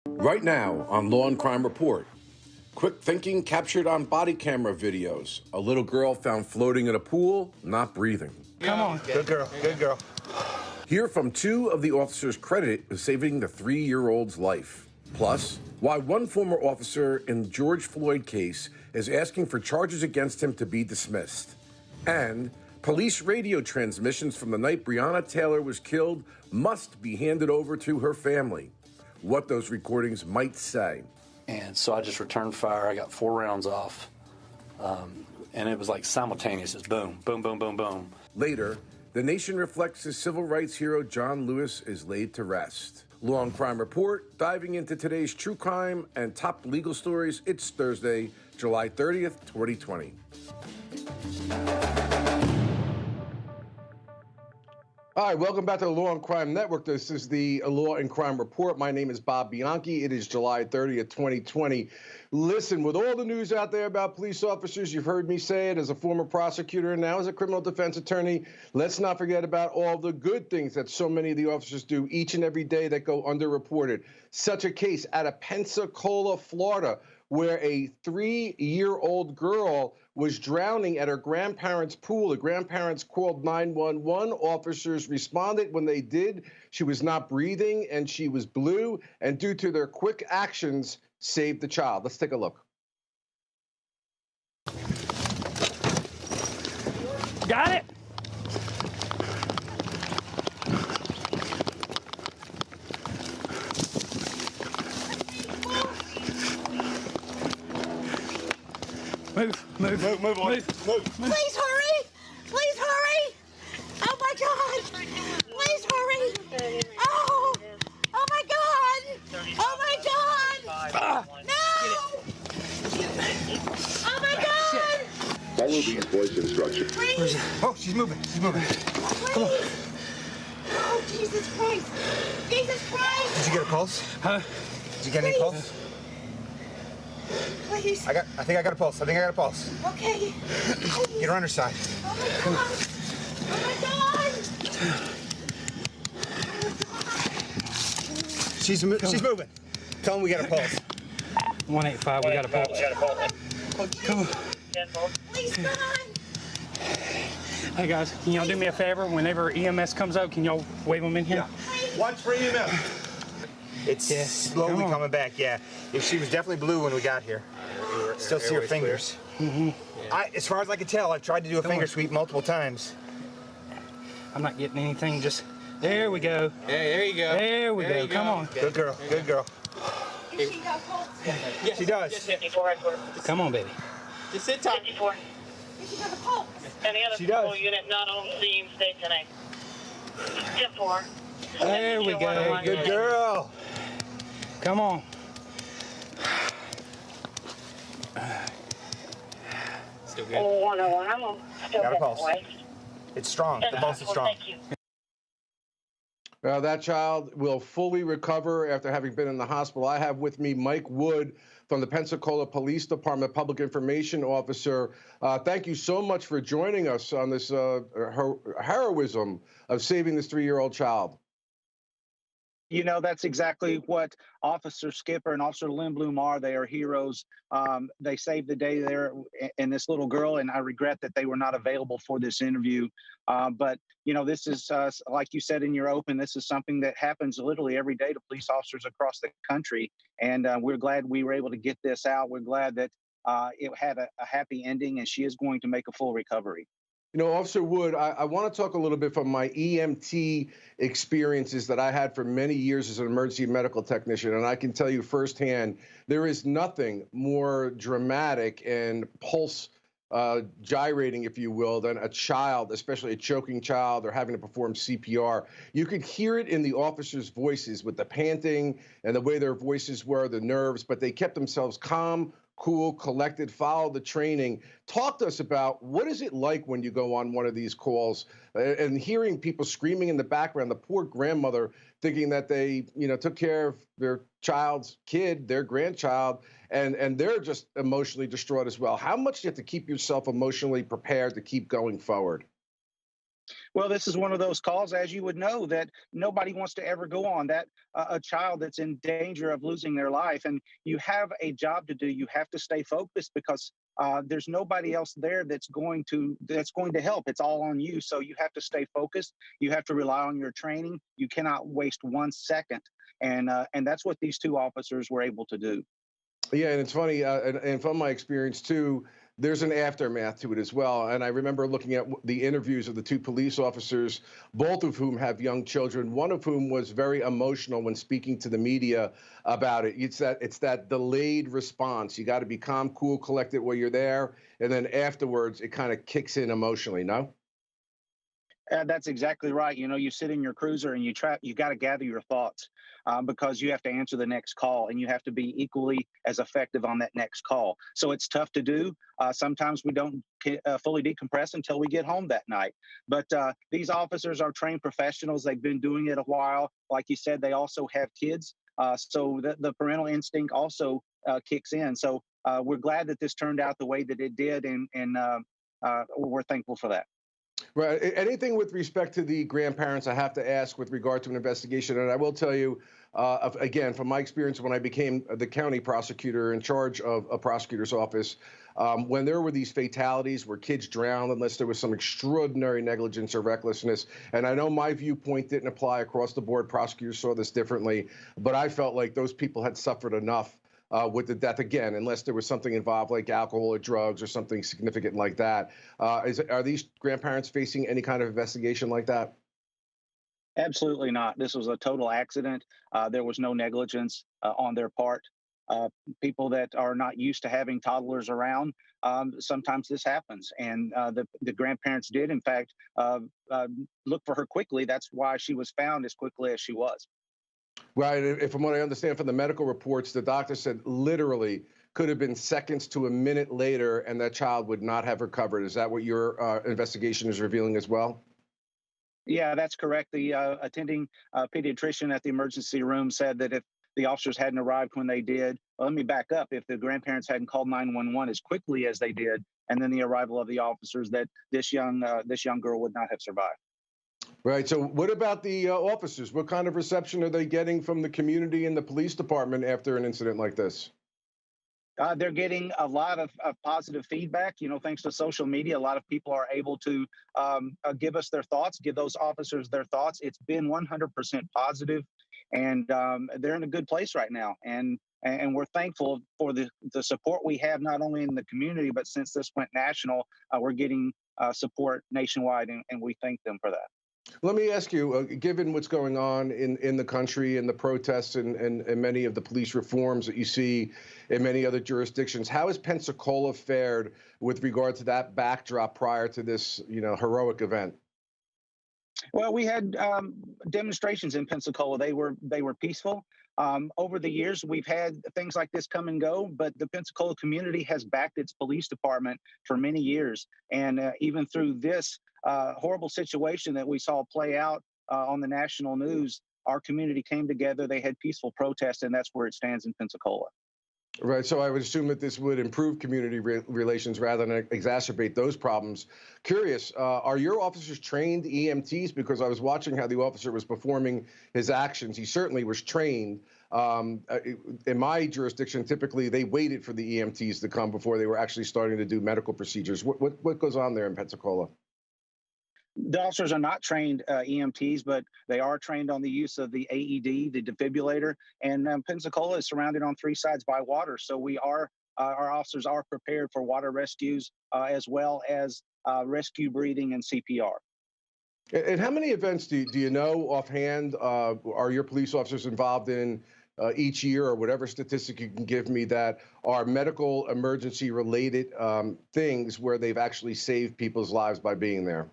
Right now on Law and Crime Report, quick thinking captured on body camera videos. A little girl found floating in a pool, not breathing. Come on. Good girl, good girl. Hear from two of the officers credited with saving the 3-year-old's life. Plus, why one former officer in the George Floyd case is asking for charges against him to be dismissed. And police radio transmissions from the night Breonna Taylor was killed must be handed over to her family. What those recordings might say. And so I just returned fire. I got 4 rounds off. And it was like simultaneous. It's boom, boom, boom, boom, boom. Later, the nation reflects as civil rights hero John Lewis is laid to rest. Law and Crime Report, diving into today's true crime and top legal stories. It's Thursday, July 30th, 2020. All right, welcome back to the Law and Crime Network. This is the Law and Crime Report. My name is Bob Bianchi. It is July 30th, 2020. Listen, with all the news out there about police officers, you've heard me say it as a former prosecutor and now as a criminal defense attorney, let's not forget about all the good things that so many of the officers do each and every day that go underreported. Such a case out of Pensacola, Florida, where a 3-year-old girl was drowning at her grandparents' pool. The grandparents called 911. Officers responded. When they did, she was not breathing and she was blue, and due to their quick actions, saved the child. Let's take a look. Got it? Move on. Move. Please hurry! Please hurry! Oh my God! Please hurry! Oh! Oh my God! Oh my God! No! Oh my God! Follow these voice instructions. Please! Oh, she's moving. She's moving. Come on. Oh, Jesus Christ! Jesus Christ! Did you get a pulse? Huh? Did you get any pulse? Please. I think I got a pulse. I think I got a pulse. Okay. Get her on her side. Oh my God! Oh my God! She's moving. Tell him we got a pulse. 185. We got a pulse. Come on. Please, come on! Hey guys, can y'all do me a favor? Whenever EMS comes out, can y'all wave them in here? Yeah. Watch for EMS. It's slowly coming back, yeah. She was definitely blue when we got here. Still see her fingers. Mm-hmm. As far as I can tell, I've tried to do a finger sweep multiple times. I'm not getting anything, just, there we go. Hey, there you go. There we go, come on. Good girl, good girl. Does she got pulse? Yes. She does. Yes, 54 right for Come on, baby. Just sit tight. 54. Does she got a pulse? Any other She does. unit not on scene, stay tonight. 10-4. There we go. Good girl. Come on. Still good. 101. I'm still Got a pulse. away. It's strong. The pulse is strong. Thank you. That child will fully recover after having been in the hospital. I have with me Mike Wood from the Pensacola Police Department, Public Information Officer. Thank you so much for joining us on this heroism of saving this 3-year-old child. You know, that's exactly what Officer Skipper and Officer Lindblom are. They are heroes. They saved the day there in this little girl, and I regret that they were not available for this interview. But, you know, this is, like you said in your open, this is something that happens literally every day to police officers across the country. And we're glad we were able to get this out. We're glad that it had a happy ending, and she is going to make a full recovery. You know, Officer Wood, I want to talk a little bit from my EMT experiences that I had for many years as an emergency medical technician, and I can tell you firsthand, there is nothing more dramatic and pulse gyrating, if you will, than a child, especially a choking child or having to perform CPR. You could hear it in the officers' voices with the panting and the way their voices were, the nerves, but they kept themselves calm, cool, collected, follow the training. Talk to us about what is it like when you go on one of these calls and hearing people screaming in the background, the poor grandmother thinking that they, you know, took care of their child's kid, their grandchild, and they're just emotionally distraught as well. How much do you have to keep yourself emotionally prepared to keep going forward? Well, this is one of those calls, as you would know, that nobody wants to ever go on. That a child that's in danger of losing their life, and you have a job to do. You have to stay focused because there's nobody else there that's going to help. It's all on you. So you have to stay focused. You have to rely on your training. You cannot waste 1 second, and that's what these two officers were able to do. Yeah, and it's funny, and from my experience too, there's an aftermath to it as well. And I remember looking at the interviews of the two police officers, both of whom have young children, one of whom was very emotional when speaking to the media about it. It's that delayed response. You got to be calm, cool, collected while you're there, and then afterwards it kind of kicks in emotionally, no? That's exactly right. You know, you sit in your cruiser and you got to gather your thoughts because you have to answer the next call and you have to be equally as effective on that next call. So it's tough to do. Sometimes we don't fully decompress until we get home that night. But these officers are trained professionals. They've been doing it a while. Like you said, they also have kids. So the parental instinct also kicks in. So we're glad that this turned out the way that it did. And we're thankful for that. Right. Anything with respect to the grandparents, I have to ask with regard to an investigation. And I will tell you, again, from my experience when I became the county prosecutor in charge of a prosecutor's office, when there were these fatalities where kids drowned unless there was some extraordinary negligence or recklessness. And I know my viewpoint didn't apply across the board. Prosecutors saw this differently, but I felt like those people had suffered enough with the death, again, unless there was something involved like alcohol or drugs or something significant like that. Are these grandparents facing any kind of investigation like that? Absolutely not. This was a total accident. There was no negligence on their part. People that are not used to having toddlers around, sometimes this happens. And the grandparents did, in fact, look for her quickly. That's why she was found as quickly as she was. Right. And from what I understand from the medical reports, the doctor said literally could have been seconds to a minute later, and that child would not have recovered. Is that what your investigation is revealing as well? Yeah, that's correct. The attending pediatrician at the emergency room said that if the officers hadn't arrived when they did, well, let me back up. If the grandparents hadn't called 911 as quickly as they did, and then the arrival of the officers, that this young girl would not have survived. Right. So what about the officers? What kind of reception are they getting from the community and the police department after an incident like this? They're getting a lot of positive feedback. You know, thanks to social media, a lot of people are able to give us their thoughts, give those officers their thoughts. It's been 100% positive, and they're in a good place right now. And we're thankful for the support we have, not only in the community, but since this went national, we're getting support nationwide, and we thank them for that. Let me ask you, given what's going on in the country and the protests and many of the police reforms that you see in many other jurisdictions, how has Pensacola fared with regard to that backdrop prior to this, heroic event? Well, we had demonstrations in Pensacola. They were peaceful. Over the years, we've had things like this come and go, but the Pensacola community has backed its police department for many years. And even through this horrible situation that we saw play out on the national news, our community came together. They had peaceful protests, and that's where it stands in Pensacola. Right. So I would assume that this would improve community relations rather than exacerbate those problems. Curious, are your officers trained EMTs? Because I was watching how the officer was performing his actions. He certainly was trained. In my jurisdiction, typically they waited for the EMTs to come before they were actually starting to do medical procedures. What goes on there in Pensacola? The officers are not trained EMTs, but they are trained on the use of the AED, the defibrillator. And Pensacola is surrounded on three sides by water, so our officers are prepared for water rescues as well as rescue breathing and CPR. And how many events do you know offhand are your police officers involved in each year, or whatever statistic you can give me, that are medical emergency related things where they've actually saved people's lives by being there?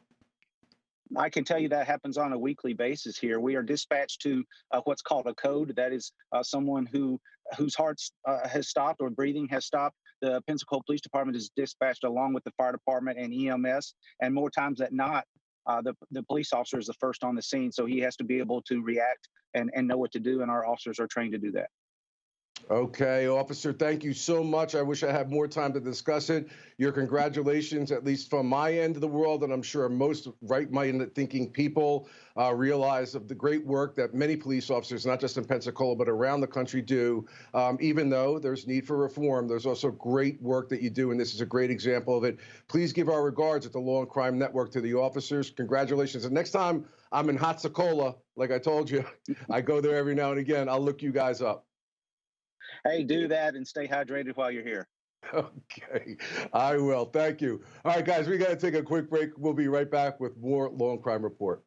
I can tell you that happens on a weekly basis here. We are dispatched to what's called a code. That is someone whose heart has stopped or breathing has stopped. The Pensacola Police Department is dispatched along with the fire department and EMS. And more times than not, the police officer is the first on the scene. So he has to be able to react and know what to do. And our officers are trained to do that. Okay, officer, thank you so much. I wish I had more time to discuss it. Your congratulations, at least from my end of the world, and I'm sure most right-minded thinking people realize of the great work that many police officers, not just in Pensacola, but around the country do. Even though there's need for reform, there's also great work that you do, and this is a great example of it. Please give our regards at the Law and Crime Network to the officers. Congratulations. And next time I'm in Pensacola, like I told you, I go there every now and again, I'll look you guys up. Hey, do that and stay hydrated while you're here. Okay, I will. Thank you. All right, guys, we got to take a quick break. We'll be right back with more Law and Crime Report.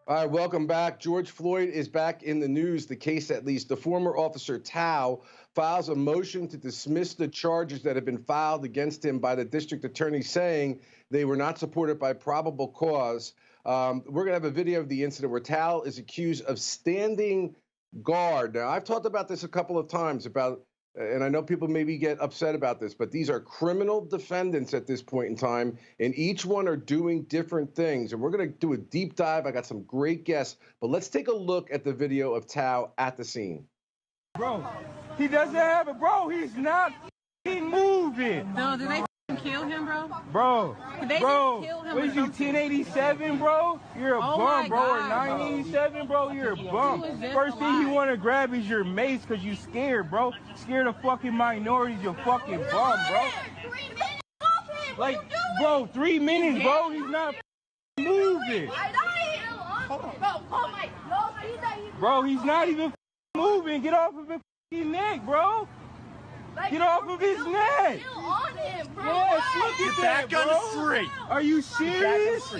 All right, welcome back. George Floyd is back in the news, the case at least. The former officer Thao files a motion to dismiss the charges that have been filed against him by the district attorney, saying they were not supported by probable cause. We're going to have a video of the incident where Thao is accused of standing guard. Now, I've talked about this a couple of times about, and I know people maybe get upset about this, but these are criminal defendants at this point in time, and each one are doing different things. And we're going to do a deep dive. I got some great guests, but let's take a look at the video of Thao at the scene. Bro, he doesn't have it, bro. He's not moving. No, did they kill him, bro? Bro, They bro, didn't kill him what is you, 1087, bro? You're a bum, bro, or God, 987, bro? You're a bum. First thing you want to grab is your mace because you scared, bro. Scared of fucking minorities, you fucking bum, bro. Like, bro, 3 minutes, bro. He's not moving. Bro, he's not even moving. Get off of his neck, bro. Get off of his neck. Yes, look at that, bro. on the street. Are you serious?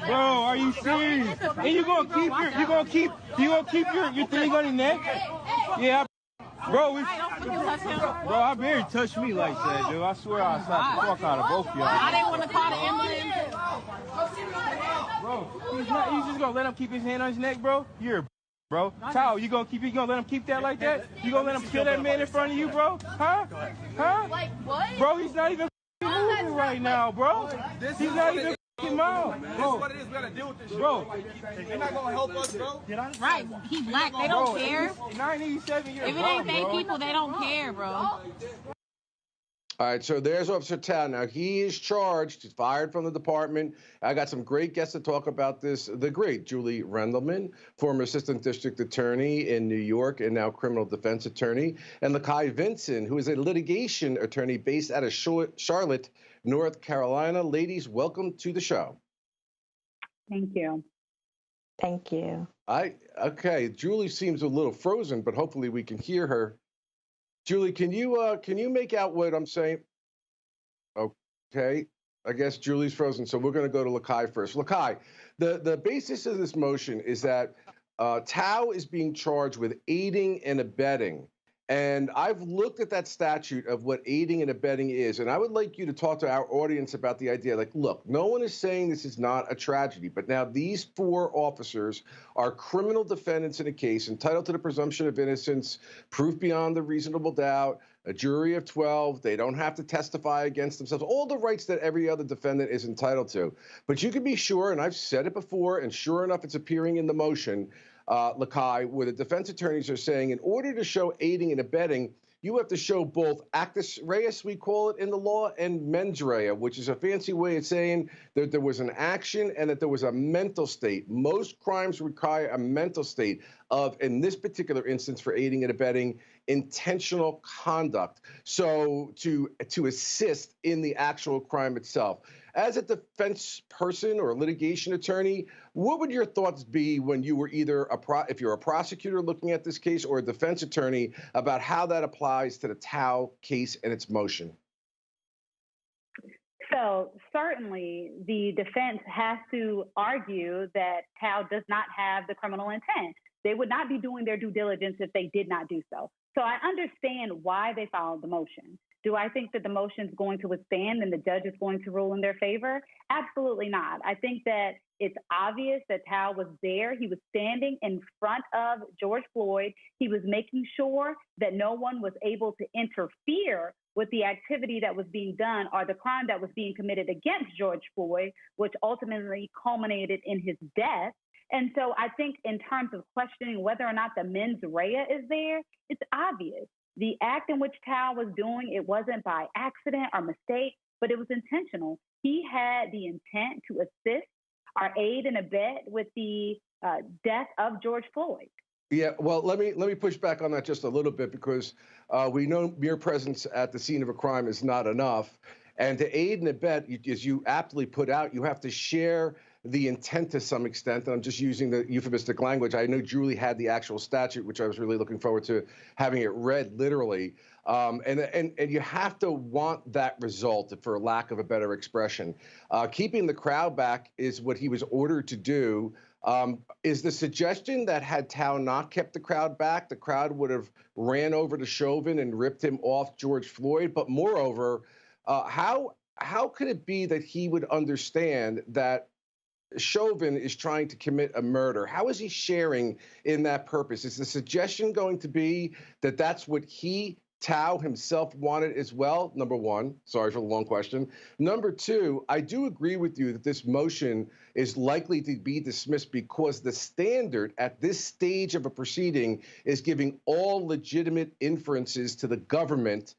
Bro, are you serious? And you gonna keep your thing on your neck? Yeah, bro. Bro, I barely touch me like that, dude. I swear I'll slap the fuck out of both of y'all. I didn't want to call the ambulance. Bro, he's just gonna let him keep his hand on his neck, bro? You're bro. Tou, you gonna let him keep that like that? You gonna let him kill that man in front of you, bro? Huh? Huh? Like what? Bro, he's not even moving right now, bro. He's not even moving out. This is what it is. We gotta deal with this shit. Bro, They're not gonna help us, bro. Right, he black. They don't care. 987 years If it ain't they people, they don't care, bro. All right, so there's Officer Tou. Now, he is charged. He's fired from the department. I got some great guests to talk about this. The great Julie Rendelman, former assistant district attorney in New York and now criminal defense attorney, and Lakai Vinson, who is a litigation attorney based out of Charlotte, North Carolina. Ladies, welcome to the show. Thank you. Thank you. Okay, Julie seems a little frozen, but hopefully we can hear her. Julie, can you make out what I'm saying? Okay, I guess Julie's frozen, so we're going to go to Lakai first. Lakai, the basis of this motion is that Tou is being charged with aiding and abetting. And I've looked at that statute of what aiding and abetting is, and I would like you to talk to our audience about the idea. Like, look, no one is saying this is not a tragedy, but now these 4 officers are criminal defendants in a case entitled to the presumption of innocence, proof beyond the reasonable doubt, a jury of 12. They don't have to testify against themselves, all the rights that every other defendant is entitled to. But you can be sure, and I've said it before, and sure enough, it's appearing in the motion, Lakai, where the defense attorneys are saying in order to show aiding and abetting, you have to show both actus reus, we call it in the law, and mens rea, which is a fancy way of saying that there was an action and that there was a mental state. Most crimes require a mental state of, in this particular instance for aiding and abetting, intentional conduct. So to assist in the actual crime itself. As a defense person or a litigation attorney, what would your thoughts be when you were either if you're a prosecutor looking at this case or a defense attorney about how that applies to the Tou case and its motion? So certainly the defense has to argue that Tou does not have the criminal intent. They would not be doing their due diligence if they did not do so. So I understand why they filed the motion. Do I think that the motion is going to withstand and the judge is going to rule in their favor? Absolutely not. I think that it's obvious that Tou was there. He was standing in front of George Floyd. He was making sure that no one was able to interfere with the activity that was being done or the crime that was being committed against George Floyd, which ultimately culminated in his death. And so I think in terms of questioning whether or not the mens rea is there, it's obvious. The act in which Tou was doing, it wasn't by accident or mistake, but it was intentional. He had the intent to assist or aid and abet with the death of George Floyd. Yeah, well, let me push back on that just a little bit, because we know mere presence at the scene of a crime is not enough. And to aid and abet, as you aptly put out, you have to share the intent to some extent. And I'm just using the euphemistic language. I know Julie had the actual statute, which I was really looking forward to having it read literally. And you have to want that result, for lack of a better expression. Keeping the crowd back is what he was ordered to do. Is the suggestion that had Tou not kept the crowd back, the crowd would have ran over to Chauvin and ripped him off George Floyd? But moreover, how could it be that he would understand that Chauvin is trying to commit a murder? How is he sharing in that purpose? Is the suggestion going to be that that's what Tou himself wanted as well? Number one, sorry for the long question. Number two, I do agree with you that this motion is likely to be dismissed because the standard at this stage of a proceeding is giving all legitimate inferences to the government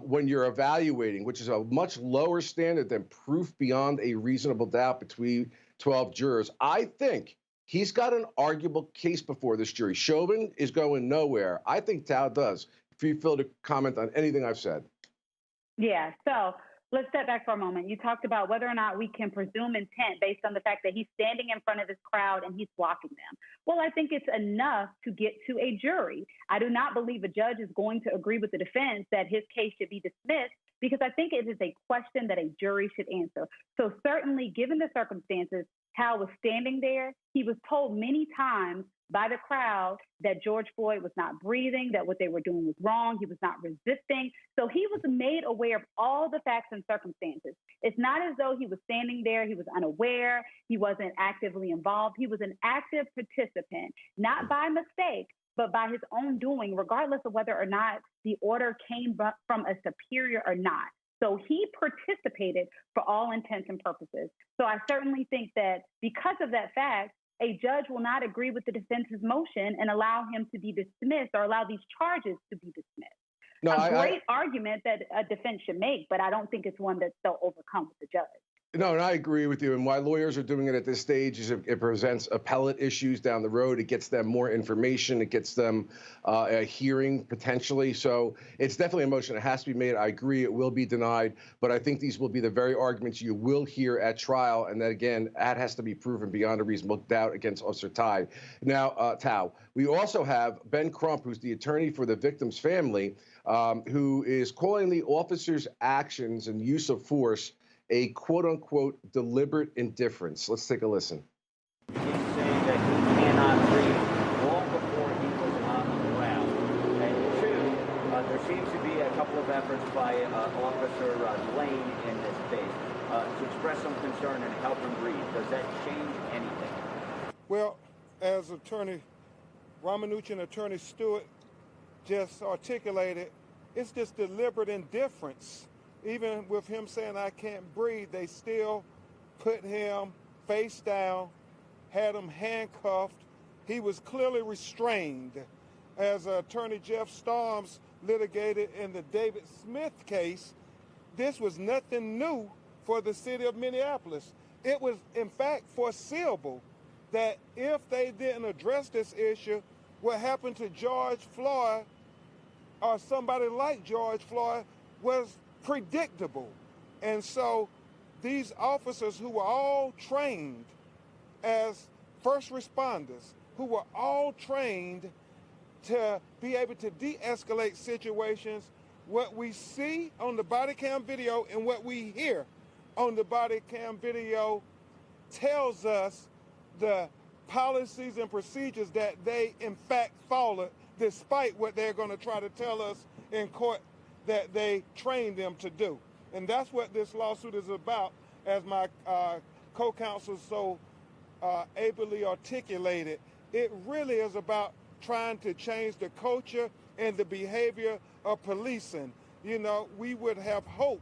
when you're evaluating, which is a much lower standard than proof beyond a reasonable doubt between 12 jurors. I think he's got an arguable case before this jury. Chauvin is going nowhere. I think Tou does. If you feel to comment on anything I've said. Yeah, so let's step back for a moment. You talked about whether or not we can presume intent based on the fact that he's standing in front of this crowd and he's blocking them. Well, I think it's enough to get to a jury. I do not believe a judge is going to agree with the defense that his case should be dismissed, because I think it is a question that a jury should answer. So certainly, given the circumstances, Tou was standing there. He was told many times by the crowd that George Floyd was not breathing, that what they were doing was wrong. He was not resisting. So he was made aware of all the facts and circumstances. It's not as though he was standing there, he was unaware, he wasn't actively involved. He was an active participant, not by mistake, but by his own doing, regardless of whether or not the order came from a superior or not. So he participated for all intents and purposes. So I certainly think that because of that fact, a judge will not agree with the defense's motion and allow him to be dismissed or allow these charges to be dismissed. No, a great argument that a defense should make, but I don't think it's one that they'll overcome with the judge. No, and I agree with you. And why lawyers are doing it at this stage is it presents appellate issues down the road. It gets them more information. It gets them a hearing potentially. So it's definitely a motion that has to be made. I agree it will be denied. But I think these will be the very arguments you will hear at trial. And that, again, that has to be proven beyond a reasonable doubt against Officer Tou. Now, Tou, we also have Ben Crump, who's the attorney for the victim's family, who is calling the officer's actions and use of force a quote-unquote deliberate indifference. Let's take a listen. He's saying that he cannot breathe long before he was on the ground. And two, there seems to be a couple of efforts by Officer Lane in this case to express some concern and help him breathe. Does that change anything? Well, as Attorney Ramanujan and Attorney Stewart just articulated, it's just deliberate indifference. Even with him saying, I can't breathe, they still put him face down, had him handcuffed. He was clearly restrained. As Attorney Jeff Storms litigated in the David Smith case, this was nothing new for the city of Minneapolis. It was, in fact, foreseeable that if they didn't address this issue, what happened to George Floyd or somebody like George Floyd was predictable. And so these officers who were all trained as first responders, who were all trained to be able to de-escalate situations, what we see on the body cam video and what we hear on the body cam video tells us the policies and procedures that they in fact followed despite what they're going to try to tell us in court that they trained them to do. And that's what this lawsuit is about, as my co-counsel so ably articulated. It really is about trying to change the culture and the behavior of policing. You know, we would have hoped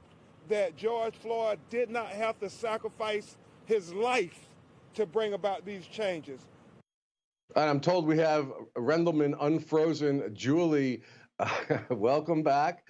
that George Floyd did not have to sacrifice his life to bring about these changes. And I'm told we have Rendelman unfrozen. Julie, welcome back.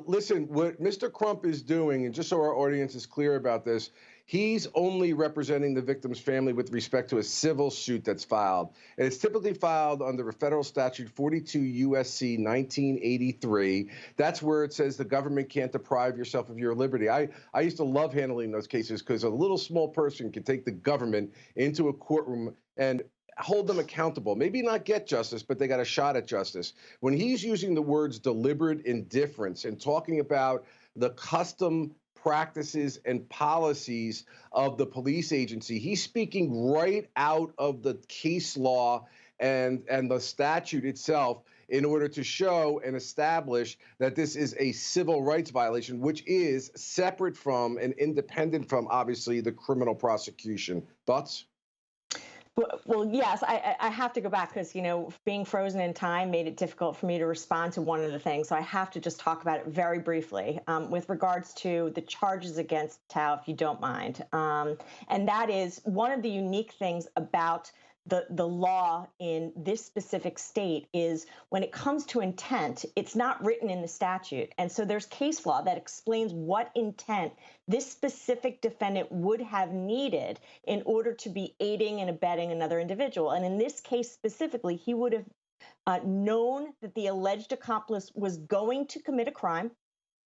Listen, what Mr. Crump is doing, and just so our audience is clear about this, he's only representing the victim's family with respect to a civil suit that's filed. And it's typically filed under a federal statute 42 U.S.C. 1983. That's where it says the government can't deprive yourself of your liberty. I used to love handling those cases because a little small person can take the government into a courtroom and hold them accountable. Maybe not get justice, but they got a shot at justice. When he's using the words deliberate indifference and talking about the custom practices and policies of the police agency, he's speaking right out of the case law and the statute itself in order to show and establish that this is a civil rights violation, which is separate from and independent from, obviously, the criminal prosecution. Thoughts? Well, yes, I have to go back because, you know, being frozen in time made it difficult for me to respond to one of the things. So I have to just talk about it very briefly with regards to the charges against Tou, if you don't mind. And that is one of the unique things about the law in this specific state is when it comes to intent, it's not written in the statute. And so there's case law that explains what intent this specific defendant would have needed in order to be aiding and abetting another individual. And in this case specifically, he would have known that the alleged accomplice was going to commit a crime,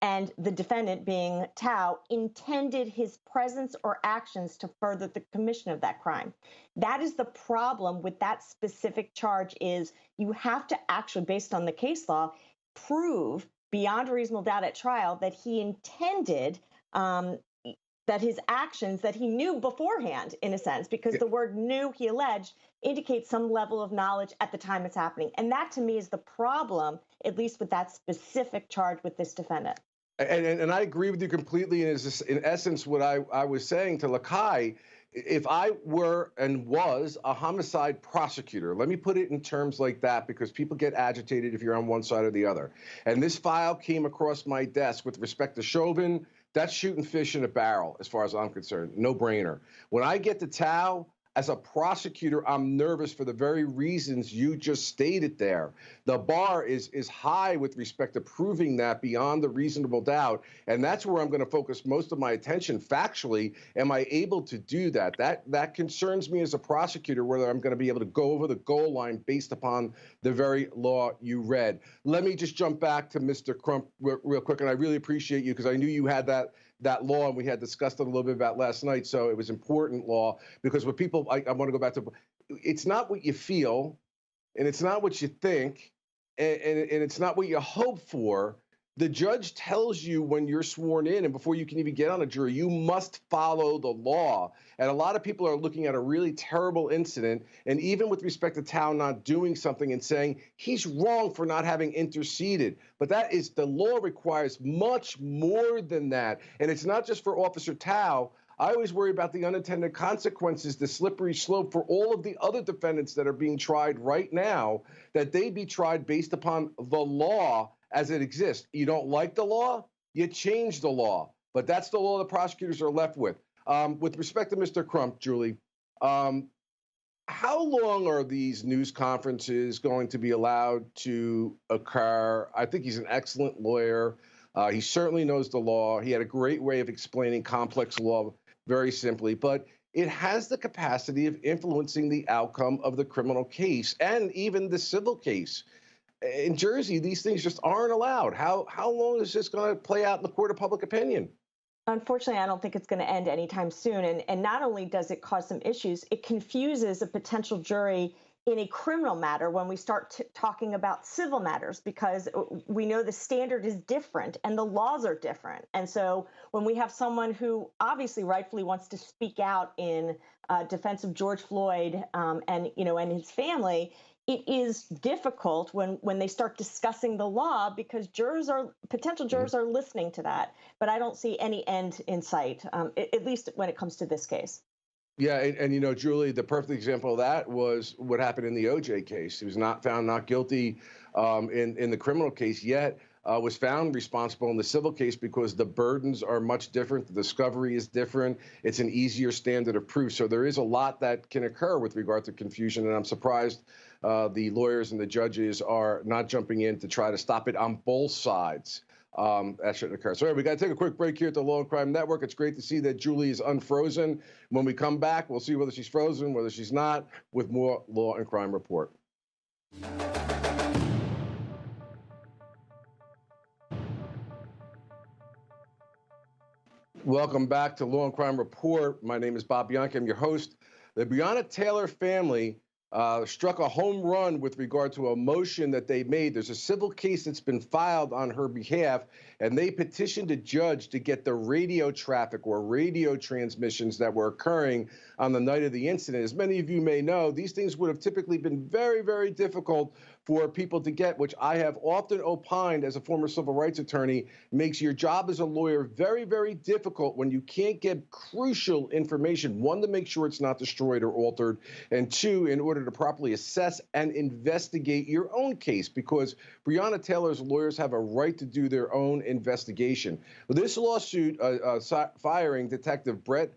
and the defendant, being Tou, intended his presence or actions to further the commission of that crime. That is the problem with that specific charge is you have to actually, based on the case law, prove beyond reasonable doubt at trial that he intended that his actions that he knew beforehand, in a sense, because the word knew, he alleged, indicates some level of knowledge at the time it's happening. And that, to me, is the problem, at least with that specific charge with this defendant. And I agree with you completely. And is in essence what I was saying to Lakai. If I were and was a homicide prosecutor, let me put it in terms like that because people get agitated if you're on one side or the other. And this file came across my desk with respect to Chauvin. That's shooting fish in a barrel, as far as I'm concerned. No brainer. When I get to Tou, as a prosecutor, I'm nervous for the very reasons you just stated there. The bar is high with respect to proving that beyond the reasonable doubt. And that's where I'm going to focus most of my attention factually. Am I able to do that? That concerns me as a prosecutor, whether I'm going to be able to go over the goal line based upon the very law you read. Let me just jump back to Mr. Crump real quick. And I really appreciate you because I knew you had that law, and we had discussed it a little bit about last night, so it was important law, because what people, I want to go back to, it's not what you feel, and it's not what you think, and it's not what you hope for. The judge tells you when you're sworn in, and before you can even get on a jury, you must follow the law. And a lot of people are looking at a really terrible incident, and even with respect to Tou not doing something and saying he's wrong for not having interceded. But that is, the law requires much more than that. And it's not just for Officer Tou. I always worry about the unintended consequences, the slippery slope for all of the other defendants that are being tried right now, that they be tried based upon the law as it exists. You don't like the law, you change the law. But that's the law the prosecutors are left with. With respect to Mr. Crump, Julie, how long are these news conferences going to be allowed to occur? I think he's an excellent lawyer. He certainly knows the law. He had a great way of explaining complex law very simply, but it has the capacity of influencing the outcome of the criminal case and even the civil case. In Jersey, these things just aren't allowed. How long is this going to play out in the court of public opinion? Unfortunately, I don't think it's going to end anytime soon. And not only does it cause some issues, it confuses a potential jury in a criminal matter when we start talking about civil matters, because we know the standard is different and the laws are different. And so when we have someone who obviously rightfully wants to speak out in defense of George Floyd and his family, it is difficult when they start discussing the law because potential jurors are listening to that. But I don't see any end in sight, at least when it comes to this case. Yeah, and you know, Julie, the perfect example of that was what happened in the OJ case. He was not found not guilty in the criminal case, yet was found responsible in the civil case because the burdens are much different. The discovery is different. It's an easier standard of proof. So there is a lot that can occur with regard to confusion, and I'm surprised the lawyers and the judges are not jumping in to try to stop it on both sides. That shouldn't occur. So we got to take a quick break here at the Law and Crime Network. It's great to see that Julie is unfrozen. When we come back, we'll see whether she's frozen, whether she's not, with more Law and Crime Report. Welcome back to Law and Crime Report. My name is Bob Bianchi. I'm your host. The Breonna Taylor family struck a home run with regard to a motion that they made. There's a civil case that's been filed on her behalf, and they petitioned a judge to get the radio traffic or radio transmissions that were occurring on the night of the incident. As many of you may know, these things would have typically been very, very difficult for people to get, which I have often opined as a former civil rights attorney, makes your job as a lawyer very, very difficult when you can't get crucial information. One, to make sure it's not destroyed or altered, and two, in order to properly assess and investigate your own case, because Breonna Taylor's lawyers have a right to do their own investigation. This lawsuit firing Detective Brett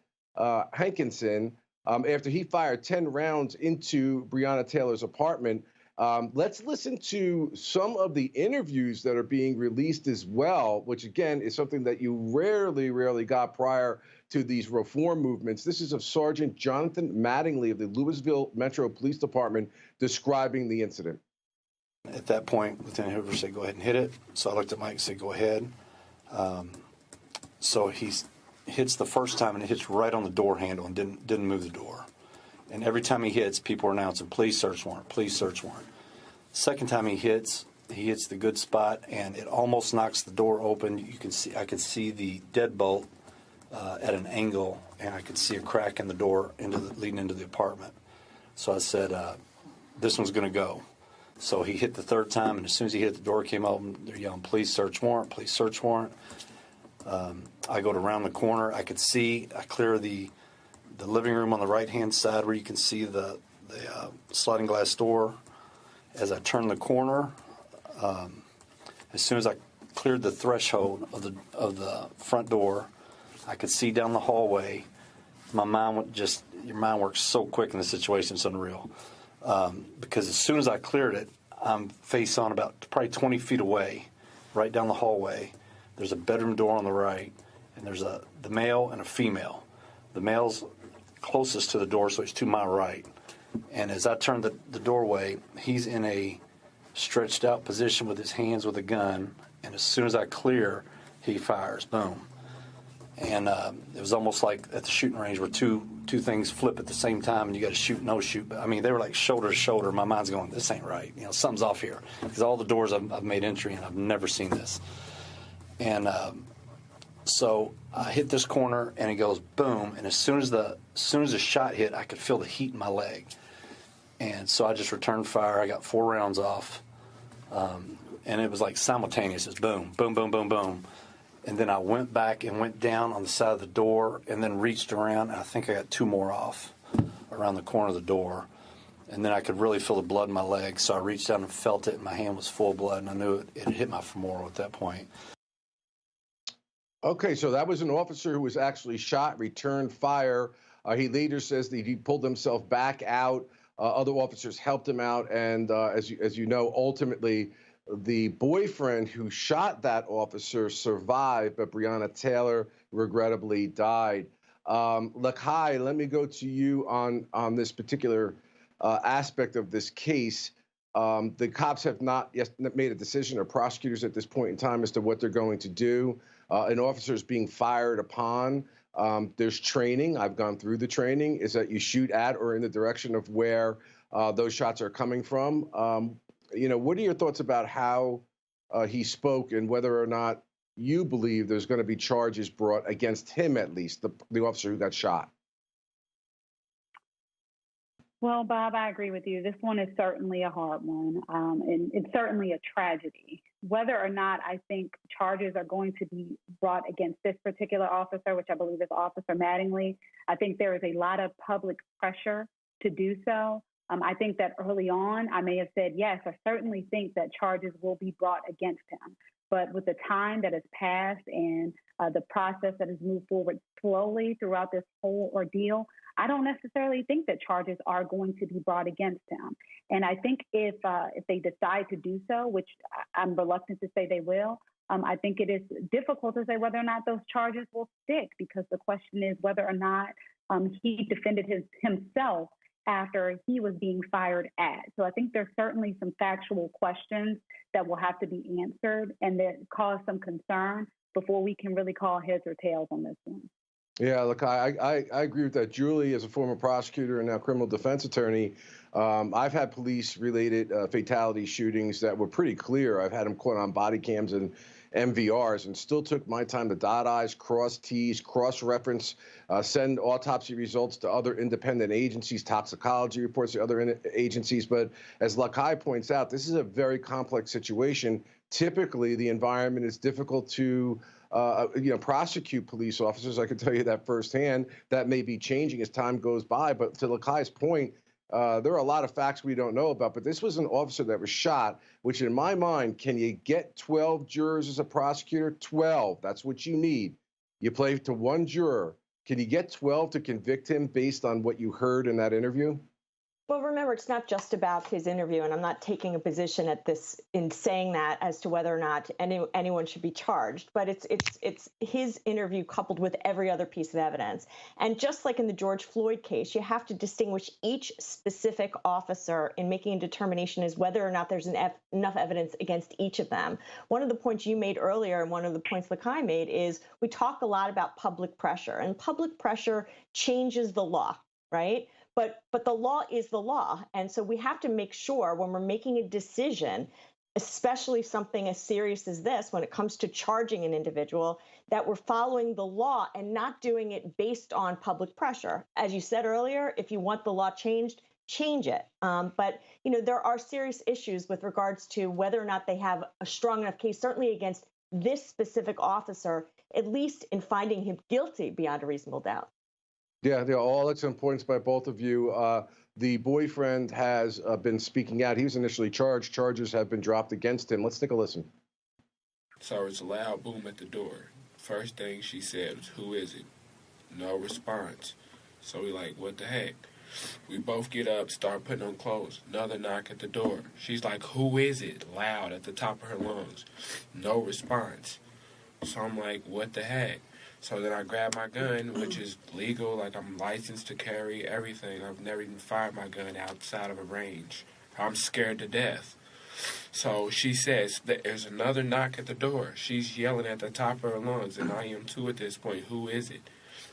Hankinson after he fired 10 rounds into Breonna Taylor's apartment. Let's listen to some of the interviews that are being released as well, which, again, is something that you rarely got prior to these reform movements. This is of Sergeant Jonathan Mattingly of the Louisville Metro Police Department describing the incident. At that point, Lieutenant Hoover said, "Go ahead and hit it." So I looked at Mike and said, "Go ahead." So he hits the first time, and it hits right on the door handle and didn't move the door. And every time he hits, people are announcing, "Please search warrant, please search warrant." Second time he hits the good spot, and it almost knocks the door open. I could see the deadbolt at an angle, and I could see a crack in the door leading into the apartment. So I said, "This one's going to go." So he hit the third time, and as soon as he hit the door came open, they're yelling, "Please search warrant, please search warrant." I go to round the corner. I clear the living room on the right-hand side where you can see the sliding glass door. As I turned the corner, as soon as I cleared the threshold of the front door, I could see down the hallway. My mind your mind works so quick in this situation, it's unreal. Because as soon as I cleared it, I'm face on about probably 20 feet away, right down the hallway. There's a bedroom door on the right, and there's the male and a female. The male's closest to the door, so he's to my right. And as I turn the doorway, he's in a stretched out position with his hands with a gun. And as soon as I clear, he fires. Boom. And it was almost like at the shooting range where two things flip at the same time, and you got to shoot, no shoot. But I mean, they were like shoulder to shoulder. My mind's going, "This ain't right. You know, something's off here." Because all the doors I've made entry in, I've never seen this. And so I hit this corner, and it goes boom. And as soon as the shot hit, I could feel the heat in my leg. And so I just returned fire. I got 4 rounds off, and it was like simultaneous. It's boom, boom, boom, boom, boom. And then I went back and went down on the side of the door, and then reached around, and I think I got 2 more off around the corner of the door. And then I could really feel the blood in my leg, so I reached down and felt it, and my hand was full of blood, and I knew it had hit my femoral at that point. Okay, so that was an officer who was actually shot, returned fire. He later says that he pulled himself back out. Other officers helped him out, and as you know, ultimately, the boyfriend who shot that officer survived, but Breonna Taylor regrettably died. Lakai, let me go to you on this particular aspect of this case. The cops have not yet made a decision, or prosecutors at this point in time, as to what they're going to do. An officer is being fired upon. There's training. I've gone through the training, is that you shoot at or in the direction of where those shots are coming from. What are your thoughts about how he spoke, and whether or not you believe there's going to be charges brought against him, at least, the officer who got shot? Well, Bob, I agree with you. This one is certainly a hard one, and it's certainly a tragedy. Whether or not I think charges are going to be brought against this particular officer, which I believe is Officer Mattingly, I think there is a lot of public pressure to do so. I think that early on, I may have said, yes, I certainly think that charges will be brought against him. But with the time that has passed and the process that has moved forward slowly throughout this whole ordeal, I don't necessarily think that charges are going to be brought against him. And I think if they decide to do so, which I'm reluctant to say they will, I think it is difficult to say whether or not those charges will stick, because the question is whether or not he defended himself after he was being fired at. So I think there's certainly some factual questions that will have to be answered and that cause some concern before we can really call heads or tails on this one. Yeah, look, I agree with that. Julie, as a former prosecutor and now criminal defense attorney, I've had police-related fatality shootings that were pretty clear. I've had them caught on body cams and MVRs, and still took my time to dot I's, cross T's, cross-reference, send autopsy results to other independent agencies, toxicology reports to other agencies. But as Lakai points out, this is a very complex situation. Typically, the environment is difficult to prosecute police officers. I can tell you that firsthand. That may be changing as time goes by. But to Lakai's point, there are a lot of facts we don't know about. But this was an officer that was shot, which in my mind, can you get 12 jurors as a prosecutor? 12. That's what you need. You play to one juror. Can you get 12 to convict him based on what you heard in that interview? Well, remember, it's not just about his interview, and I'm not taking a position at this in saying that as to whether or not anyone should be charged, but it's his interview coupled with every other piece of evidence. And just like in the George Floyd case, you have to distinguish each specific officer in making a determination as whether or not there's enough evidence against each of them. One of the points you made earlier, and one of the points Lakai made, is we talk a lot about public pressure, and public pressure changes the law, right? But the law is the law. And so we have to make sure when we're making a decision, especially something as serious as this, when it comes to charging an individual, that we're following the law and not doing it based on public pressure. As you said earlier, if you want the law changed, change it. But, there are serious issues with regards to whether or not they have a strong enough case, certainly against this specific officer, at least in finding him guilty beyond a reasonable doubt. Yeah, they're all excellent points by both of you. The boyfriend has been speaking out. He was initially charged. Charges have been dropped against him. Let's take a listen. So it's a loud boom at the door. First thing she said was, "Who is it?" No response. So we like, what the heck? We both get up, start putting on clothes. Another knock at the door. She's like, "Who is it?" Loud at the top of her lungs. No response. So I'm like, what the heck? So then I grab my gun, which is legal, like I'm licensed to carry everything. I've never even fired my gun outside of a range. I'm scared to death. So she says that there's another knock at the door. She's yelling at the top of her lungs, and I am too at this point. Who is it?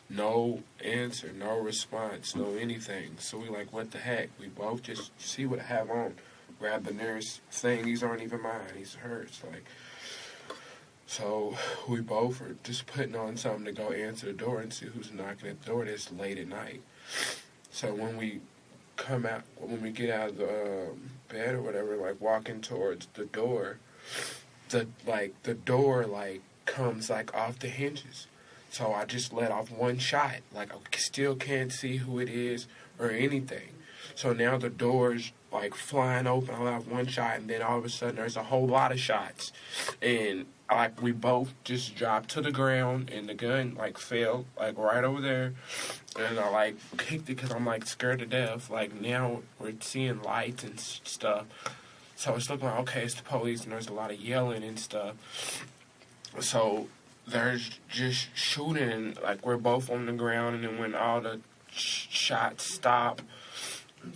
No answer, no response, no anything. So we like, what the heck? We both just see what I have on. Grab the nearest thing. These aren't even mine. These are hers. So we both are just putting on something to go answer the door and see who's knocking at the door. It's late at night. So when we get out of the bed or whatever, walking towards the door, the door comes off the hinges. So I just let off one shot. I still can't see who it is or anything. So now the door's flying open. I let off one shot, and then all of a sudden there's a whole lot of shots. And we both just dropped to the ground, and the gun fell right over there. And I kicked it because I'm scared to death. Now we're seeing lights and stuff. So it's looking like, okay, it's the police, and there's a lot of yelling and stuff. So there's just shooting, we're both on the ground, and then when all the shots stop,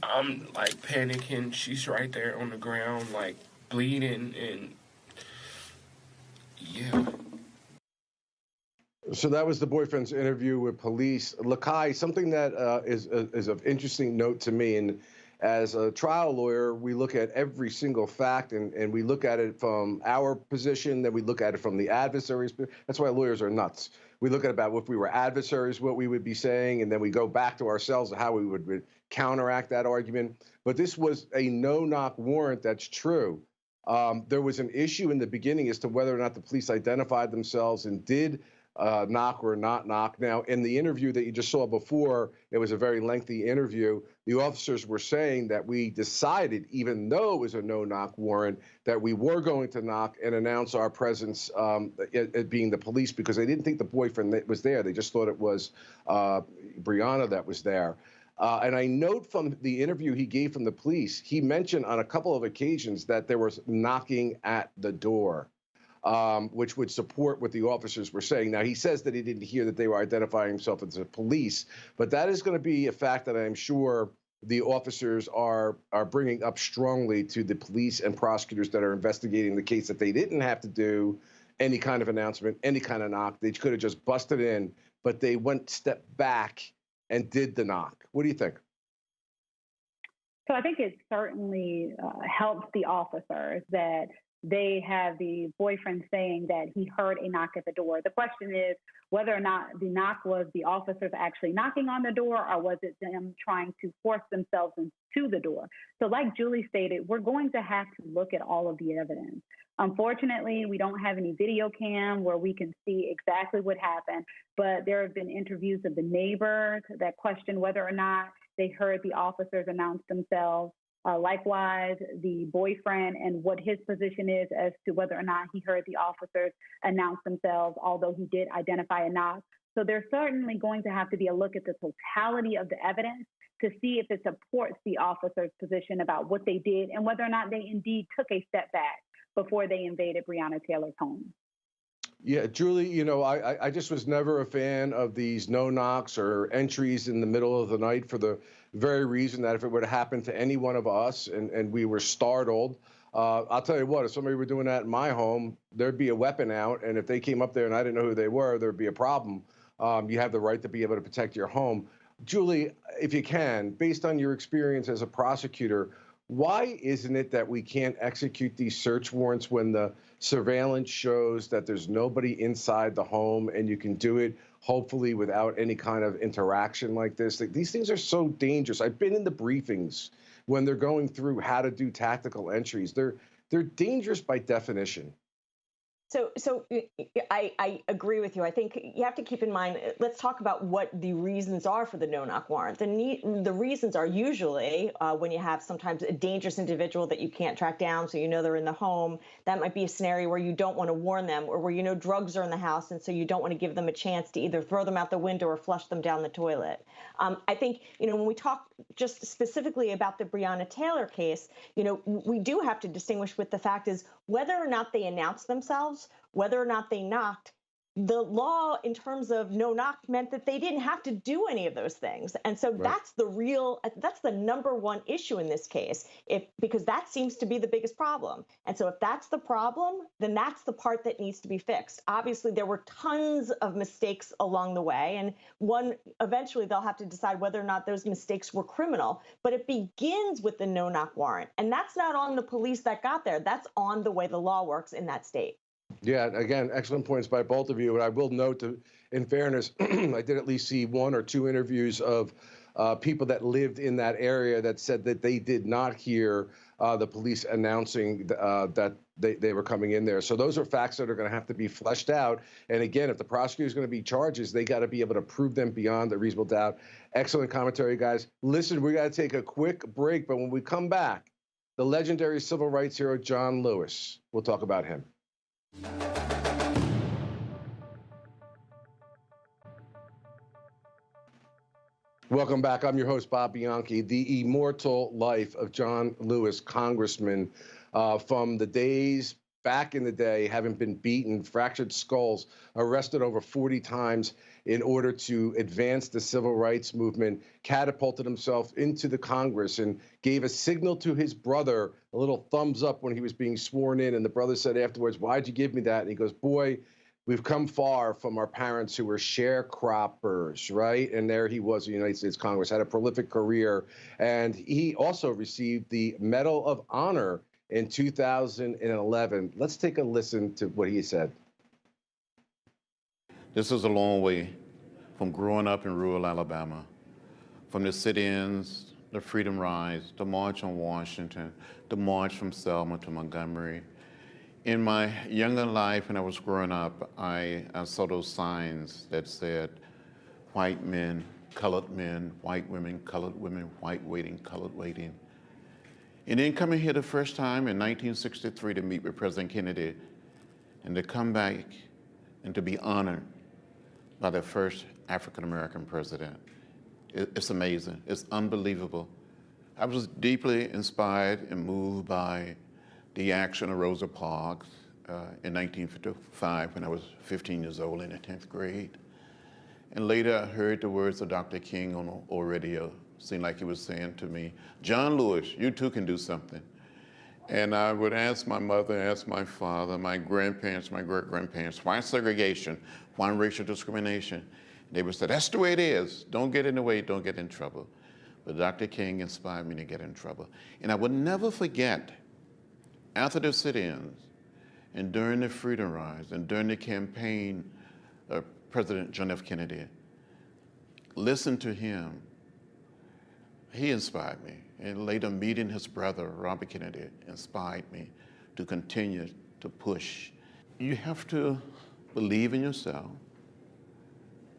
I'm panicking. She's right there on the ground, bleeding, and yeah. So that was the boyfriend's interview with police. Lakai, something that is of interesting note to me, as a trial lawyer, we look at every single fact and we look at it from our position, then we look at it from the adversary's. That's why lawyers are nuts. We look at about if we were adversaries, what we would be saying, and then we go back to ourselves how we would counteract that argument. But this was a no-knock warrant. That's true. There was an issue in the beginning as to whether or not the police identified themselves and did knock or not knock. Now, in the interview that you just saw before, it was a very lengthy interview. The officers were saying that we decided, even though it was a no-knock warrant, that we were going to knock and announce our presence, it being the police, because they didn't think the boyfriend that was there. They just thought it was Brianna that was there. And I note from the interview he gave from the police, he mentioned on a couple of occasions that there was knocking at the door, which would support what the officers were saying. Now, he says that he didn't hear that they were identifying themselves as the police, but that is going to be a fact that I'm sure the officers are bringing up strongly to the police and prosecutors that are investigating the case, that they didn't have to do any kind of announcement, any kind of knock. They could have just busted in, but they went step back and did the knock. What do you think? So I think it certainly helps the officers that they have the boyfriend saying that he heard a knock at the door. The question is whether or not the knock was the officers actually knocking on the door, or was it them trying to force themselves into the door? So like Julie stated, we're going to have to look at all of the evidence. Unfortunately, we don't have any video cam where we can see exactly what happened, but there have been interviews of the neighbors that question whether or not they heard the officers announce themselves. Likewise, the boyfriend and what his position is as to whether or not he heard the officers announce themselves, although he did identify a knock. So there's certainly going to have to be a look at the totality of the evidence to see if it supports the officers' position about what they did and whether or not they indeed took a step back before they invaded Breonna Taylor's home. Yeah, Julie, you know, I just was never a fan of these no knocks or entries in the middle of the night, for the very reason that if it would have happened to any one of us and we were startled, I'll tell you what, if somebody were doing that in my home, there'd be a weapon out. And if they came up there and I didn't know who they were, there'd be a problem. You have the right to be able to protect your home. Julie, if you can, based on your experience as a prosecutor, why isn't it that we can't execute these search warrants when the surveillance shows that there's nobody inside the home, and you can do it hopefully without any kind of interaction like this? Like, these things are so dangerous. I've been in the briefings when they're going through how to do tactical entries. They're dangerous by definition. So I agree with you. I think you have to keep in mind, let's talk about what the reasons are for the no-knock warrant. The reasons are usually when you have sometimes a dangerous individual that you can't track down, so you know they're in the home. That might be a scenario where you don't want to warn them, or where you know drugs are in the house, and so you don't want to give them a chance to either throw them out the window or flush them down the toilet. I think, you know, when we talk just specifically about the Breonna Taylor case, you know, we do have to distinguish with the fact is whether or not they announced themselves, whether or not they knocked. The law in terms of no knock meant that they didn't have to do any of those things. And so that's the number one issue in this case, because that seems to be the biggest problem. And so if that's the problem, then that's the part that needs to be fixed. Obviously, there were tons of mistakes along the way, and eventually they'll have to decide whether or not those mistakes were criminal. But it begins with the no knock warrant. And that's not on the police that got there. That's on the way the law works in that state. Yeah, again, excellent points by both of you. And I will note, in fairness, I did at least see one or two interviews of people that lived in that area that said that they did not hear the police announcing that they were coming in there. So those are facts that are going to have to be fleshed out. And again, if the prosecutor is going to be charges, they got to be able to prove them beyond a reasonable doubt. Excellent commentary, guys. Listen, we got to take a quick break, but when we come back, the legendary civil rights hero, John Lewis, we'll talk about him. Welcome back. I'm your host, Bob Bianchi. The immortal life of John Lewis, congressman, from the days back in the day, having been beaten, fractured skulls, arrested over 40 times in order to advance the civil rights movement, catapulted himself into the Congress and gave a signal to his brother, a little thumbs up when he was being sworn in. And the brother said afterwards, "Why'd you give me that?" And he goes, "Boy, we've come far from our parents who were sharecroppers, right? And there he was in the United States Congress, had a prolific career, and he also received the Medal of Honor in 2011. Let's take a listen to what he said. This is a long way from growing up in rural Alabama, from the sit-ins, the Freedom Rise, the March on Washington, the March from Selma to Montgomery. In my younger life, when I was growing up, I saw those signs that said, white men, white women, colored women, white waiting, colored waiting. And then coming here the first time in 1963 to meet with President Kennedy and to come back and to be honored by the first African-American president. It's amazing, it's unbelievable. I was deeply inspired and moved by the action of Rosa Parks in 1955 when I was 15 years old in the 10th grade. And later I heard the words of Dr. King on the radio. Seemed like he was saying to me, John Lewis, you too can do something. And I would ask my mother, ask my father, my grandparents, my great-grandparents, why segregation? Why racial discrimination? They would say, that's the way it is. Don't get in the way, don't get in trouble. But Dr. King inspired me to get in trouble. And I would never forget, after the sit-ins, and during the Freedom Rise, and during the campaign of President John F. Kennedy, listen to him. He inspired me. And later meeting his brother, Robert Kennedy, inspired me to continue to push. You have to believe in yourself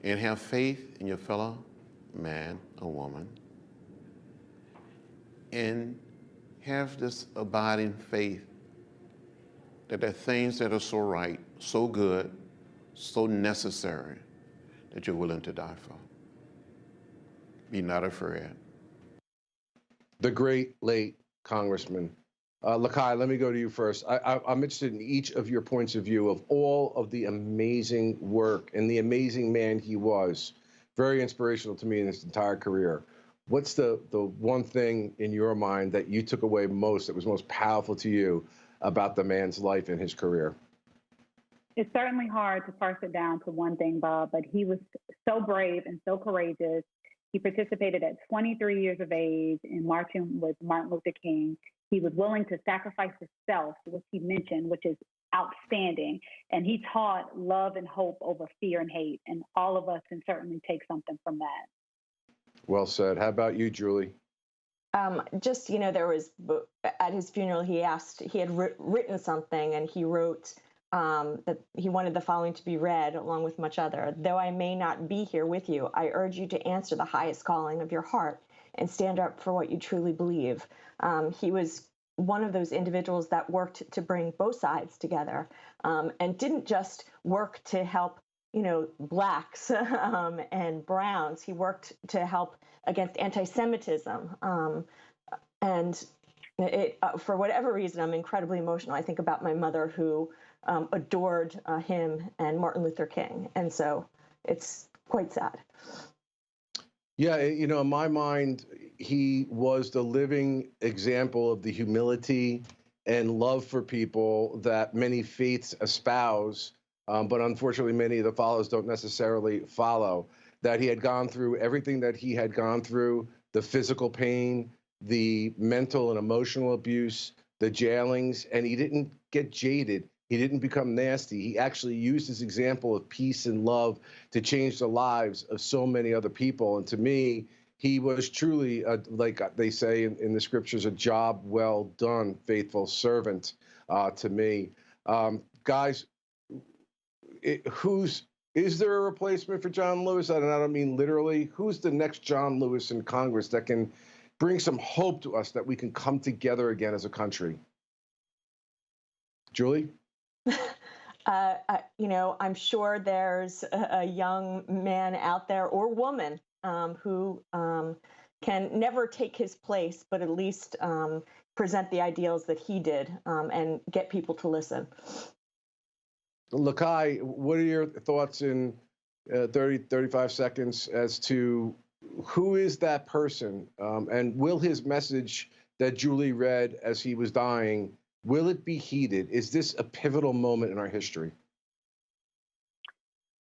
and have faith in your fellow man or woman and have this abiding faith that there are things that are so right, so good, so necessary that you're willing to die for. Be not afraid. The great late Congressman. Lakai, let me go to you first. I'm interested in each of your points of view of all of the amazing work and the amazing man he was. Very inspirational to me in his entire career. What's the one thing in your mind that you took away most, that was most powerful to you about the man's life and his career? It's certainly hard to parse it down to one thing, Bob, but he was so brave and so courageous. He participated at 23 years of age in marching with Martin Luther King. He was willing to sacrifice himself, which he mentioned, which is outstanding. And he taught love and hope over fear and hate. And all of us can certainly take something from that. Well said. How about you, Julie? Just, you know, there was, at his funeral, he had written something, and he wrote that he wanted the following to be read, along with much other. Though I may not be here with you, I urge you to answer the highest calling of your heart and stand up for what you truly believe. He was one of those individuals that worked to bring both sides together, and didn't just work to help, you know, blacks and browns. He worked to help against anti-Semitism. And for whatever reason, I'm incredibly emotional. I think about my mother, who adored him and Martin Luther King. And so it's quite sad. Yeah, you know, in my mind, he was the living example of the humility and love for people that many faiths espouse, but unfortunately many of the followers don't necessarily follow. That he had gone through everything that he had gone through, the physical pain, the mental and emotional abuse, the jailings, and he didn't get jaded. He didn't become nasty. He actually used his example of peace and love to change the lives of so many other people. And to me, he was truly, like they say in the scriptures, a job well done, faithful servant to me. Guys, is there a replacement for John Lewis? And I don't mean literally. Who's the next John Lewis in Congress that can bring some hope to us that we can come together again as a country? Julie? You know, I'm sure there's a young man out there or woman who can never take his place, but at least present the ideals that he did and get people to listen. Lakai, what are your thoughts in 35 seconds as to who is that person? And will his message that Julie read as he was dying, will it be heeded? Is this a pivotal moment in our history?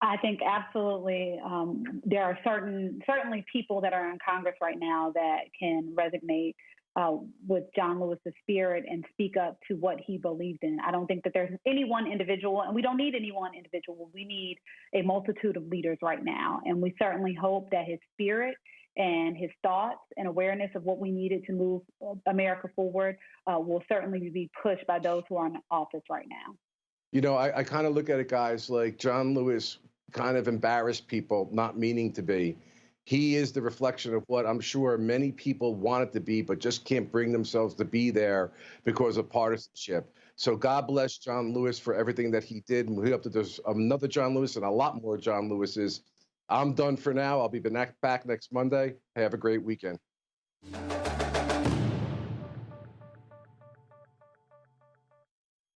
I think absolutely there are certainly people that are in Congress right now that can resonate with John Lewis's spirit and speak up to what he believed in. I don't think that there's any one individual, and we don't need any one individual. We need a multitude of leaders right now. And we certainly hope that his spirit and his thoughts and awareness of what we needed to move America forward will certainly be pushed by those who are in office right now. You know, I kind of look at it, guys, like John Lewis kind of embarrassed people, not meaning to be. He is the reflection of what I'm sure many people wanted to be, but just can't bring themselves to be there because of partisanship. So God bless John Lewis for everything that he did. And we hope that there's another John Lewis and a lot more John Lewises. I'm done for now. I'll be back next Monday. Have a great weekend.